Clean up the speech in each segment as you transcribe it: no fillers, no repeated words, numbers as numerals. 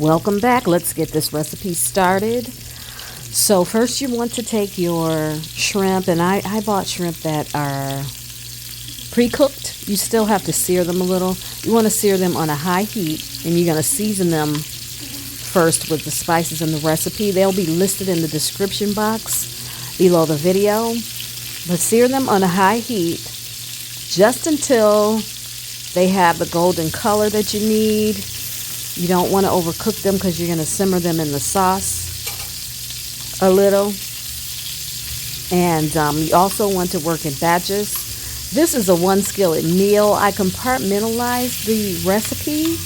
Welcome back. Let's get this recipe started. So first you want to take your shrimp, and I bought shrimp that are pre-cooked. You still have to sear them a little. You want to sear them on a high heat, and you're going to season them first with the spices in the recipe. They'll be listed in the description box below the video. But sear them on a high heat just until they have the golden color that you need. You don't want to overcook them because you're going to simmer them in the sauce a little. And you also want to work in batches. This is a 1 skillet meal. I compartmentalized the recipe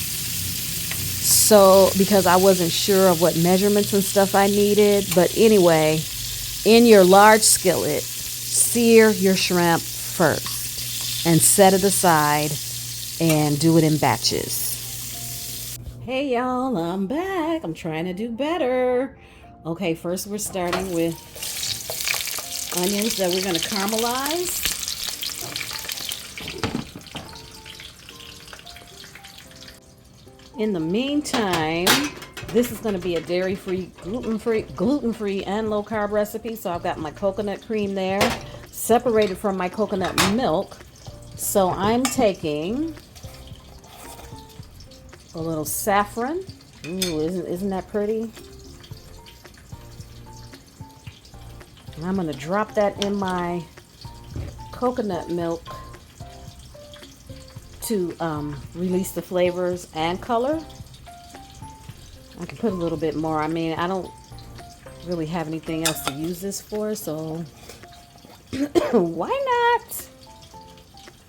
because I wasn't sure of what measurements and stuff I needed. But anyway, in your large skillet, sear your shrimp first and set it aside and do it in batches. Hey y'all, I'm back. I'm trying to do better. Okay, first we're starting with onions that we're going to caramelize. In the meantime, this is going to be a dairy-free, gluten-free, and low-carb recipe. So I've got my coconut cream there, separated from my coconut milk. So I'm taking a little saffron. Ooh, isn't that pretty? And I'm going to drop that in my coconut milk to release the flavors and color. I can put a little bit more. I mean, I don't really have anything else to use this for, so why not?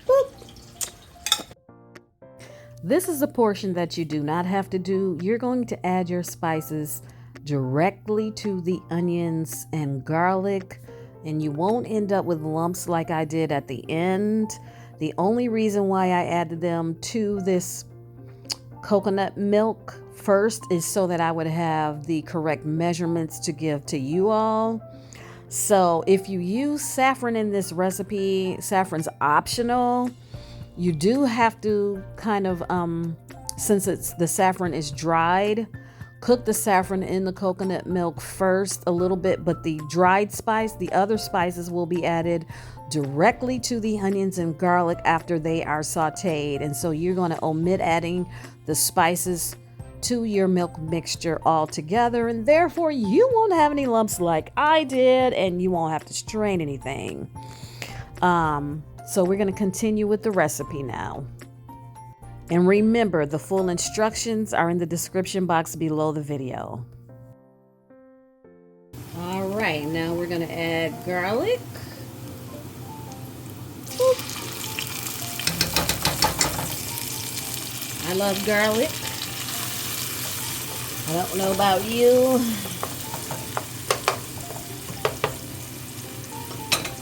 Boop. This is a portion that you do not have to do. You're going to add your spices directly to the onions and garlic, and you won't end up with lumps like I did at the end. The only reason why I added them to this coconut milk first is so that I would have the correct measurements to give to you all. So if you use saffron in this recipe, saffron's optional. You do have to kind of, since the saffron is dried, cook the saffron in the coconut milk first a little bit, but the dried spice, the other spices will be added directly to the onions and garlic after they are sauteed. And so you're going to omit adding the spices to your milk mixture altogether, and therefore you won't have any lumps like I did, and you won't have to strain anything. So we're going to continue with the recipe now. And remember, the full instructions are in the description box below the video. All right, now we're going to add garlic. Boop. I love garlic. I don't know about you.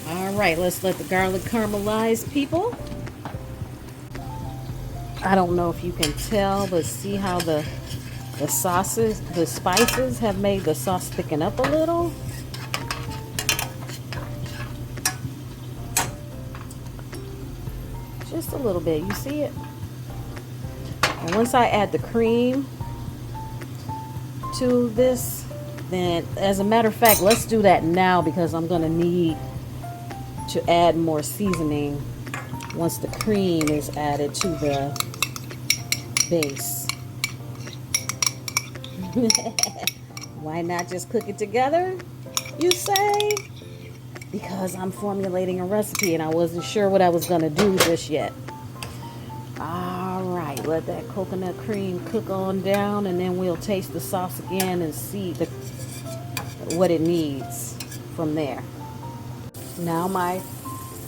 All right, let's let the garlic caramelize, people. I don't know if you can tell, but see how the spices have made the sauce thicken up a little. Just a little bit, you see it? And once I add the cream to this, then as a matter of fact, let's do that now because I'm going to need to add more seasoning once the cream is added to the base. Why not just cook it together, you say? Because I'm formulating a recipe and I wasn't sure what I was going to do just yet. All right, let that coconut cream cook on down, and then we'll taste the sauce again and see what it needs from there. Now my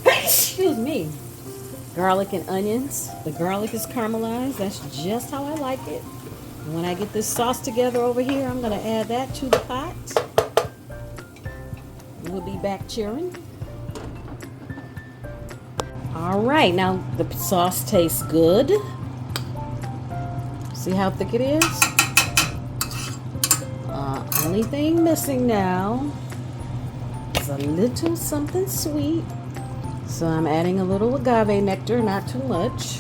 excuse me, garlic and onions. The garlic is caramelized. That's just how I like it. And when I get this sauce together over here, I'm going to add that to the pot. We'll be back cheering. All right, now the sauce tastes good. See how thick it is? Only thing missing now is a little something sweet. So I'm adding a little agave nectar, not too much.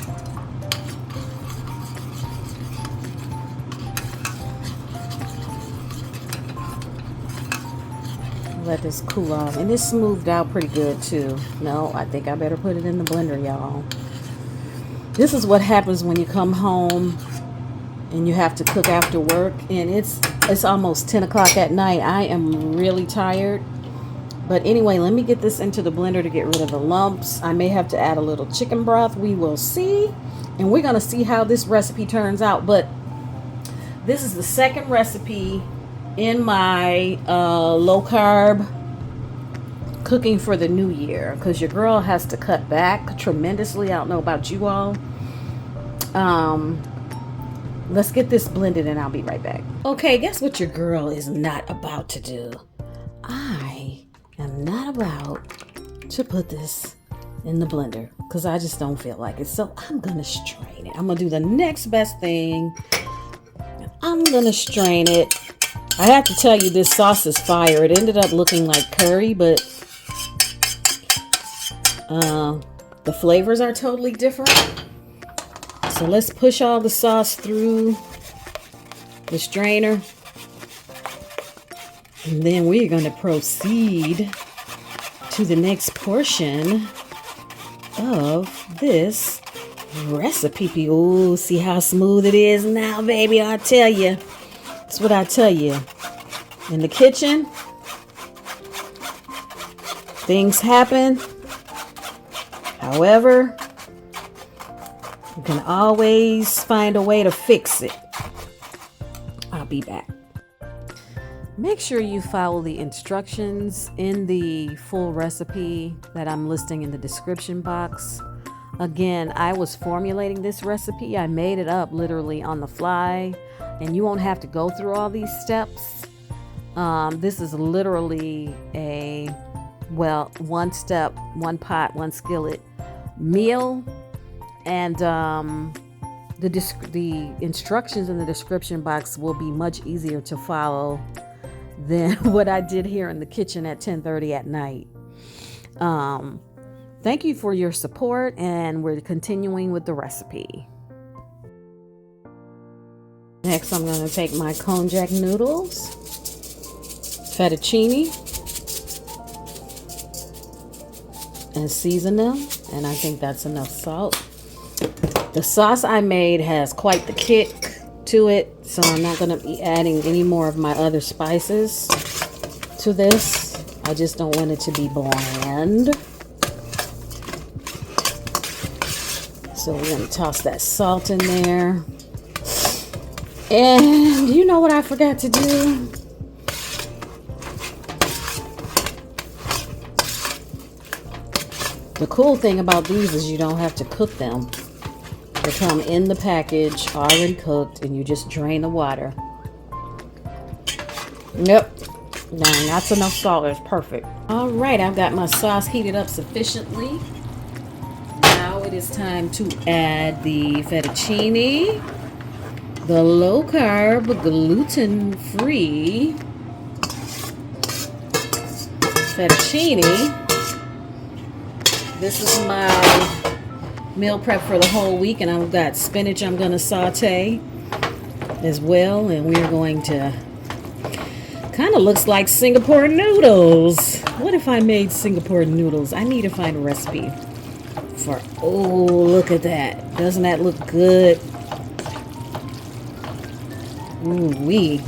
let this cool off. And it's smoothed out pretty good too. No, I think I better put it in the blender, y'all. This is what happens when you come home and you have to cook after work, and it's almost 10 o'clock at night. I am really tired. But anyway, let me get this into the blender to get rid of the lumps. I may have to add a little chicken broth. We will see. And we're going to see how this recipe turns out. But this is the second recipe in my low carb cooking for the new year, because your girl has to cut back tremendously. I don't know about you all. Let's get this blended and I'll be right back. Okay, guess what your girl is not about to do? I am not about to put this in the blender because I just don't feel like it. So I'm gonna strain it. I'm gonna do the next best thing. I'm gonna strain it. I have to tell you, this sauce is fire. It ended up looking like curry, but the flavors are totally different. So let's push all the sauce through the strainer. And then we're going to proceed to the next portion of this recipe. Oh, see how smooth it is now, baby. I tell you. That's what I tell you. In the kitchen, things happen. However, you can always find a way to fix it. I'll be back. Make sure you follow the instructions in the full recipe that I'm listing in the description box. Again, I was formulating this recipe. I made it up literally on the fly, and you won't have to go through all these steps. This is literally a, one step, one pot, one skillet meal. And the instructions in the description box will be much easier to follow than what I did here in the kitchen at 10:30 at night. Thank you for your support, and we're continuing with the recipe. Next, I'm going to take my konjac noodles, fettuccine, and season them. And I think that's enough salt. The sauce I made has quite the kick to it, so I'm not going to be adding any more of my other spices to this. I just don't want it to be bland. So we're going to toss that salt in there. And you know what I forgot to do? The cool thing about these is you don't have to cook them. They come in the package already cooked, and you just drain the water. Yep. Now that's enough salt. It's perfect. All right, I've got my sauce heated up sufficiently. Now it is time to add the fettuccine, the low carb, gluten free fettuccine. This is my meal prep for the whole week, and I've got spinach I'm going to saute as well, and we're going to, kind of looks like Singapore noodles. What if I made Singapore noodles? I need to find a recipe for, oh, look at that. Doesn't that look good? Ooh wee.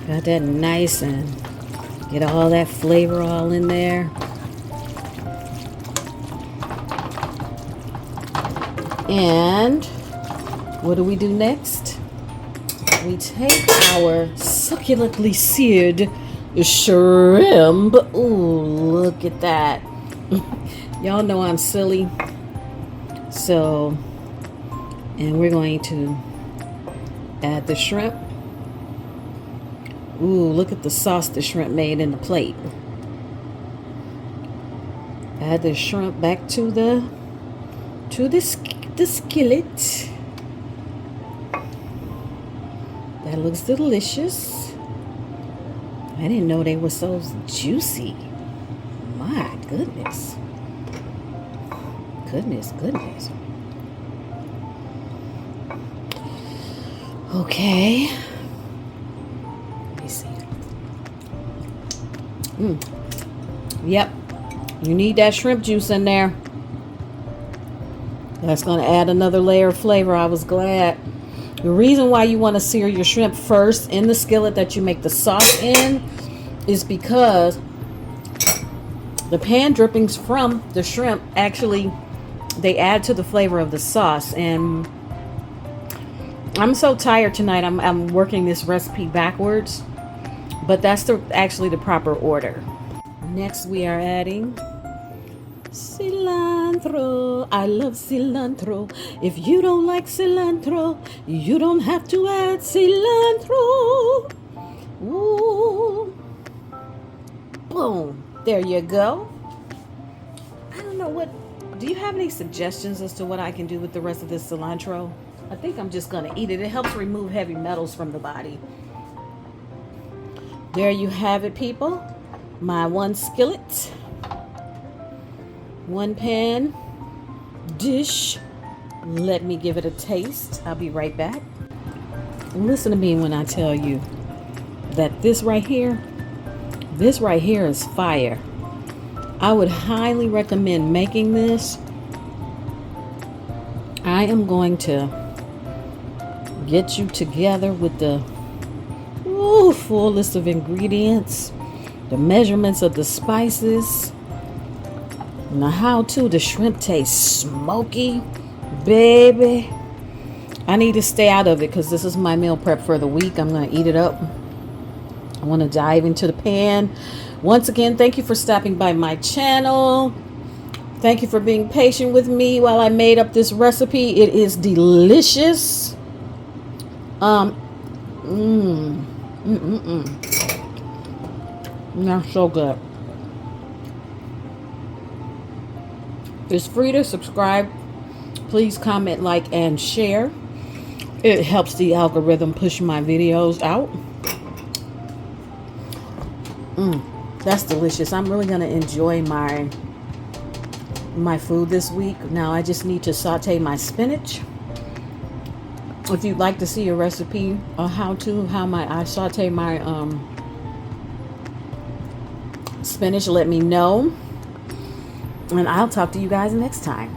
Got that nice and get all that flavor all in there. And what do we do next? We take our succulently seared shrimp. Ooh, look at that. Y'all know I'm silly. So, and we're going to add the shrimp. Ooh, look at the sauce the shrimp made in the plate. Add the shrimp back to the skillet. That looks delicious. I didn't know they were so juicy. My goodness. Goodness. Okay. Let me see. Yep. You need that shrimp juice in there. That's going to add another layer of flavor. I was glad. The reason why you want to sear your shrimp first in the skillet that you make the sauce in is because the pan drippings from the shrimp actually, they add to the flavor of the sauce. And I'm so tired tonight. I'm working this recipe backwards, but that's actually the proper order. Next we are adding cilantro. I love cilantro. If you don't like cilantro, you don't have to add cilantro. Ooh. Boom. There you go. I don't know what. Do you have any suggestions as to what I can do with the rest of this cilantro? I think I'm just going to eat it. It helps remove heavy metals from the body. There you have it, people. My one skillet. One pan dish. Let me give it a taste. I'll be right back. Listen to me when I tell you that this right here is fire. I would highly recommend making this. I am going to get you together with the full list of ingredients, the measurements of the spices, and the how-to. The shrimp tastes smoky, baby. I need to stay out of it because this is my meal prep for the week. I'm going to eat it up. I want to dive into the pan. Once again, thank you for stopping by my channel. Thank you for being patient with me while I made up this recipe. It is delicious. That's so good. It's free to subscribe. Please comment, like, and share. It helps the algorithm push my videos out. That's delicious. I'm really going to enjoy my food this week. Now I just need to saute my spinach. If you'd like to see a recipe or how I saute my spinach, let me know. And I'll talk to you guys next time.